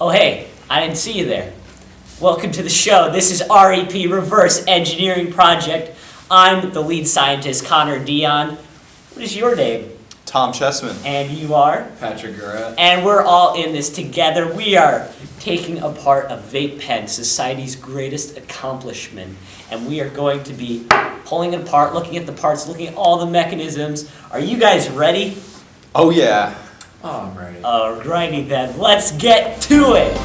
Oh hey, I didn't see you there. Welcome to the show. This is REP Reverse Engineering Project. I'm the lead scientist, Connor Dion. What is your name? Tom Chessman. And you are? Patrick Gura. And we're all in this together. We are taking apart a vape pen, society's greatest accomplishment. And we are going to be pulling it apart, looking at the parts, looking at all the mechanisms. Are you guys ready? Oh yeah. Oh, I'm ready. Alrighty then, let's get to it!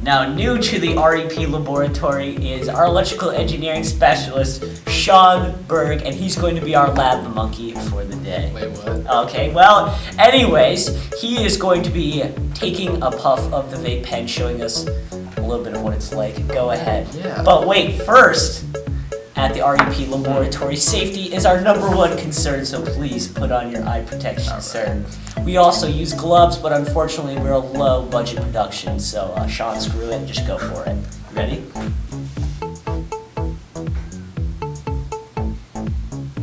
Now, new to the REP laboratory is our electrical engineering specialist, Sean Berg, and he's going to be our lab monkey for the day. Wait, what? Okay, well, anyways, he is going to be taking a puff of the vape pen, showing us a little bit of what it's like. Go ahead. Yeah. But wait, first, at the REP laboratory, safety is our #1 concern, so please put on your eye protection, sir. We also use gloves, but unfortunately we're a low budget production, so Sean, screw it, just go for it. Ready?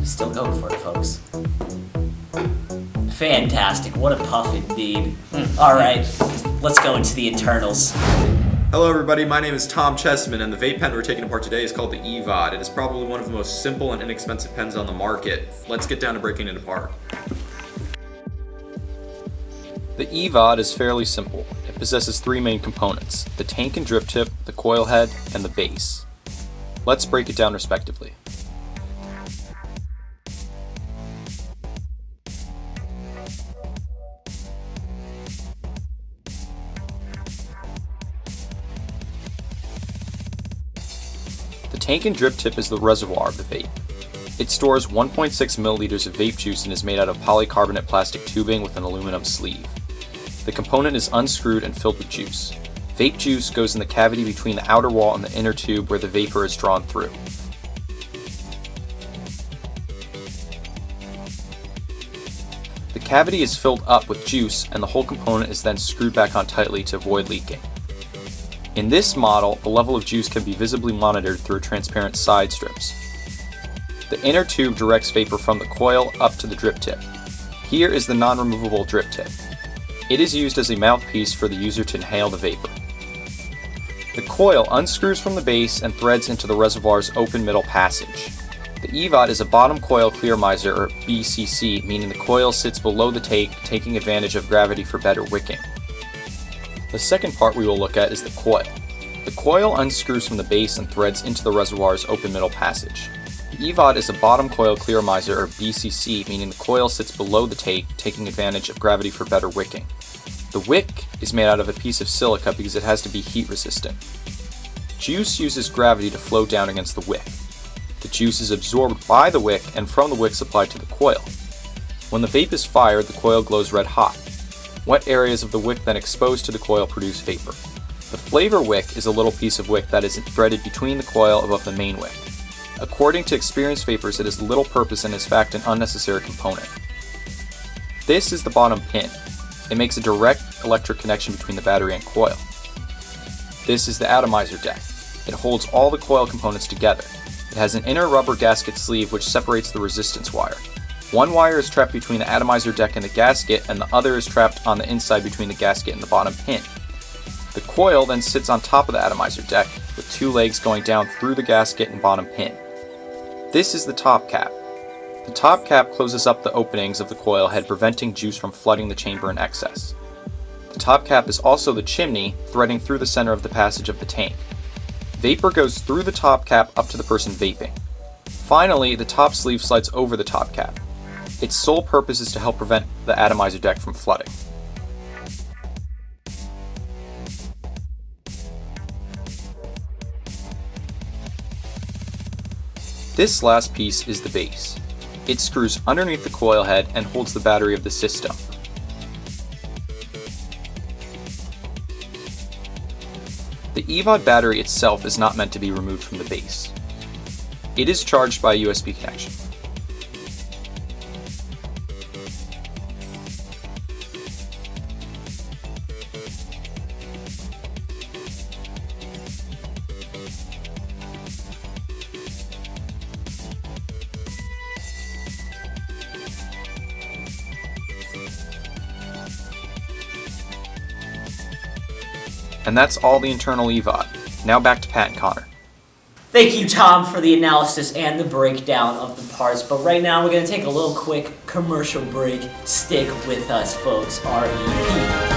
Still going for it, folks. Fantastic, what a puff indeed. Alright, let's go into the internals. Hello everybody, my name is Tom Chessman, and the vape pen we're taking apart today is called the EVOD. It is probably one of the most simple and inexpensive pens on the market. Let's get down to breaking it apart. The EVOD is fairly simple. It possesses 3 main components: the tank and drip tip, the coil head, and the base. Let's break it down respectively. The tank and drip tip is the reservoir of the vape. It stores 1.6 milliliters of vape juice and is made out of polycarbonate plastic tubing with an aluminum sleeve. The component is unscrewed and filled with juice. Vape juice goes in the cavity between the outer wall and the inner tube where the vapor is drawn through. The cavity is filled up with juice and the whole component is then screwed back on tightly to avoid leaking. In this model, the level of juice can be visibly monitored through transparent side strips. The inner tube directs vapor from the coil up to the drip tip. Here is the non-removable drip tip. It is used as a mouthpiece for the user to inhale the vapor. The coil unscrews from the base and threads into the reservoir's open middle passage. The EVOD is a bottom coil clearmiser, or BCC, meaning the coil sits below the tank, taking advantage of gravity for better wicking. The second part we will look at is the coil. The coil unscrews from the base and threads into the reservoir's open middle passage. The EVOD is a bottom coil clearmiser, or BCC, meaning the coil sits below the tank, taking advantage of gravity for better wicking. The wick is made out of a piece of silica because it has to be heat resistant. Juice uses gravity to flow down against the wick. The juice is absorbed by the wick and from the wick supplied to the coil. When the vape is fired, the coil glows red hot. Wet areas of the wick then exposed to the coil produce vapor. The flavor wick is a little piece of wick that is threaded between the coil above the main wick. According to experienced vapors, it has little purpose and is in fact an unnecessary component. This is the bottom pin. It makes a direct electric connection between the battery and coil. This is the atomizer deck. It holds all the coil components together. It has an inner rubber gasket sleeve which separates the resistance wire. One wire is trapped between the atomizer deck and the gasket, and the other is trapped on the inside between the gasket and the bottom pin. The coil then sits on top of the atomizer deck, with 2 legs going down through the gasket and bottom pin. This is the top cap. The top cap closes up the openings of the coil head, preventing juice from flooding the chamber in excess. The top cap is also the chimney, threading through the center of the passage of the tank. Vapor goes through the top cap up to the person vaping. Finally, the top sleeve slides over the top cap. Its sole purpose is to help prevent the atomizer deck from flooding. This last piece is the base. It screws underneath the coil head and holds the battery of the system. The EVOD battery itself is not meant to be removed from the base. It is charged by a USB connection. And that's all the internal EVOD. Now back to Pat and Connor. Thank you, Tom, for the analysis and the breakdown of the parts. But right now, we're going to take a little quick commercial break. Stick with us, folks. REP.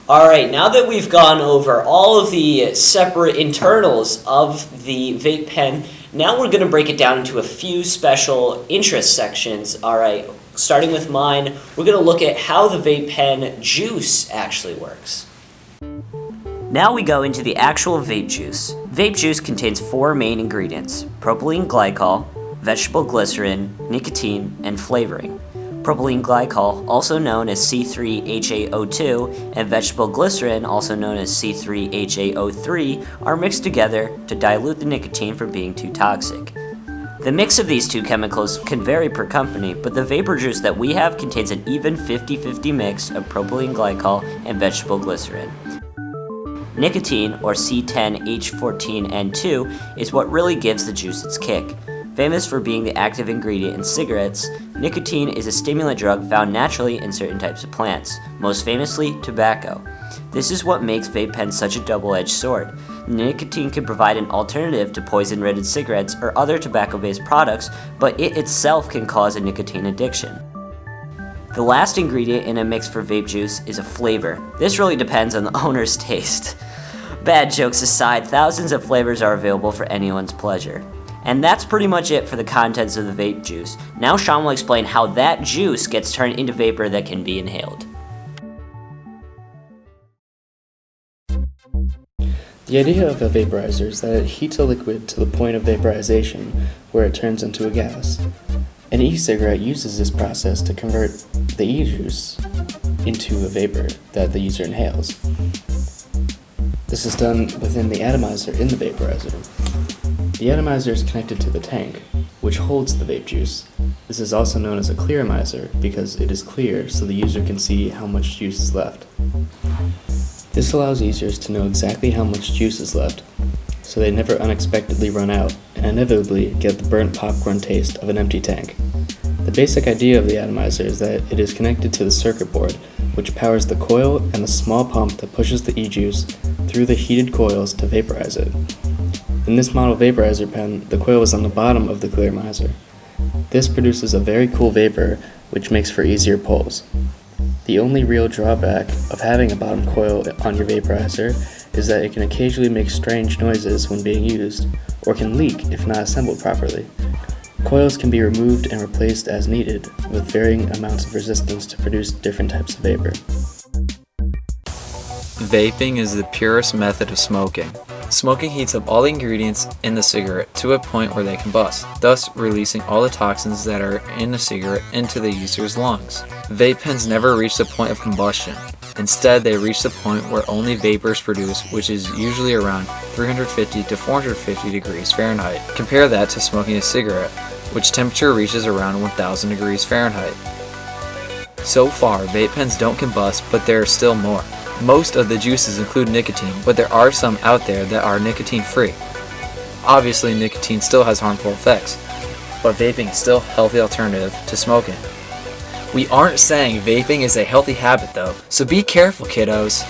Alright, now that we've gone over all of the separate internals of the vape pen, now we're going to break it down into a few special interest sections. Alright, starting with mine, we're going to look at how the vape pen juice actually works. Now we go into the actual vape juice. Vape juice contains 4 main ingredients: propylene glycol, vegetable glycerin, nicotine, and flavoring. Propylene glycol, also known as C3HAO2, and vegetable glycerin, also known as C3HAO3, are mixed together to dilute the nicotine from being too toxic. The mix of these two chemicals can vary per company, but the vapor juice that we have contains an even 50-50 mix of propylene glycol and vegetable glycerin. Nicotine, or C10H14N2, is what really gives the juice its kick. Famous for being the active ingredient in cigarettes, nicotine is a stimulant drug found naturally in certain types of plants, most famously tobacco. This is what makes vape pens such a double-edged sword. Nicotine can provide an alternative to poison-ridden cigarettes or other tobacco-based products, but it itself can cause a nicotine addiction. The last ingredient in a mix for vape juice is a flavor. This really depends on the owner's taste. Bad jokes aside, thousands of flavors are available for anyone's pleasure. And that's pretty much it for the contents of the vape juice. Now Sean will explain how that juice gets turned into vapor that can be inhaled. The idea of a vaporizer is that it heats a liquid to the point of vaporization, where it turns into a gas. An e-cigarette uses this process to convert the e-juice into a vapor that the user inhales. This is done within the atomizer in the vaporizer. The atomizer is connected to the tank, which holds the vape juice. This is also known as a clearomizer because it is clear so the user can see how much juice is left. This allows users to know exactly how much juice is left, so they never unexpectedly run out and inevitably get the burnt popcorn taste of an empty tank. The basic idea of the atomizer is that it is connected to the circuit board, which powers the coil and the small pump that pushes the e-juice through the heated coils to vaporize it. In this model vaporizer pen, the coil is on the bottom of the clearomizer. This produces a very cool vapor, which makes for easier pulls. The only real drawback of having a bottom coil on your vaporizer is that it can occasionally make strange noises when being used, or can leak if not assembled properly. Coils can be removed and replaced as needed, with varying amounts of resistance to produce different types of vapor. Vaping is the purest method of smoking. Smoking heats up all the ingredients in the cigarette to a point where they combust, thus releasing all the toxins that are in the cigarette into the user's lungs. Vape pens never reach the point of combustion. Instead, they reach the point where only vapor is produced, which is usually around 350 to 450 degrees Fahrenheit. Compare that to smoking a cigarette, which temperature reaches around 1000 degrees Fahrenheit. So far, vape pens don't combust, but there are still more. Most of the juices include nicotine, but there are some out there that are nicotine-free. Obviously, nicotine still has harmful effects, but vaping is still a healthy alternative to smoking. We aren't saying vaping is a healthy habit though, so be careful, kiddos.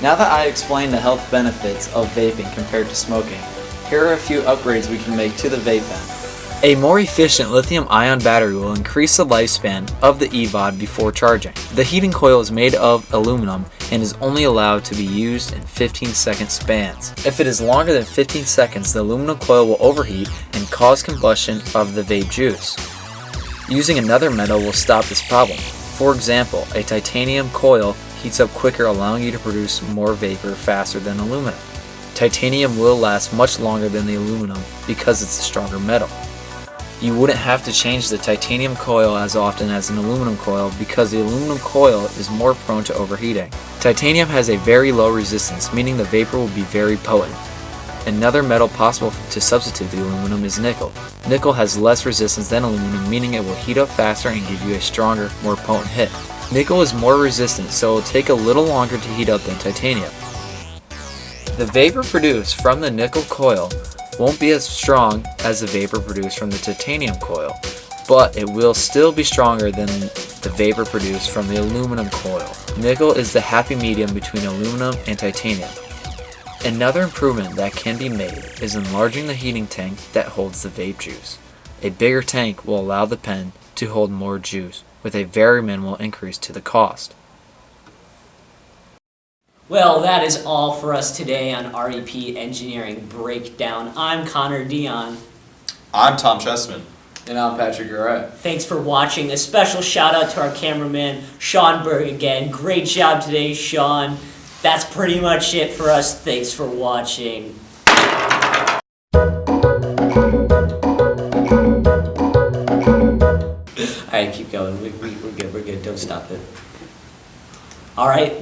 Now that I explained the health benefits of vaping compared to smoking, here are a few upgrades we can make to the vape pen. A more efficient lithium-ion battery will increase the lifespan of the eVod before charging. The heating coil is made of aluminum and is only allowed to be used in 15-second spans. If it is longer than 15 seconds, the aluminum coil will overheat and cause combustion of the vape juice. Using another metal will stop this problem. For example, a titanium coil heats up quicker, allowing you to produce more vapor faster than aluminum. Titanium will last much longer than the aluminum because it's a stronger metal. You wouldn't have to change the titanium coil as often as an aluminum coil because the aluminum coil is more prone to overheating. Titanium has a very low resistance, meaning the vapor will be very potent. Another metal possible to substitute the aluminum is nickel. Nickel has less resistance than aluminum, meaning it will heat up faster and give you a stronger, more potent hit. Nickel is more resistant, so it will take a little longer to heat up than titanium. The vapor produced from the nickel coil won't be as strong as the vapor produced from the titanium coil, but it will still be stronger than the vapor produced from the aluminum coil. Nickel is the happy medium between aluminum and titanium. Another improvement that can be made is enlarging the heating tank that holds the vape juice. A bigger tank will allow the pen to hold more juice with a very minimal increase to the cost. Well, that is all for us today on REP Engineering Breakdown. I'm Connor Dion. I'm Tom Chessman. And I'm Patrick Garrett. Thanks for watching. A special shout out to our cameraman, Sean Berg again. Great job today, Sean. That's pretty much it for us. Thanks for watching. Alright, keep going. We're good. Don't stop it. Alright.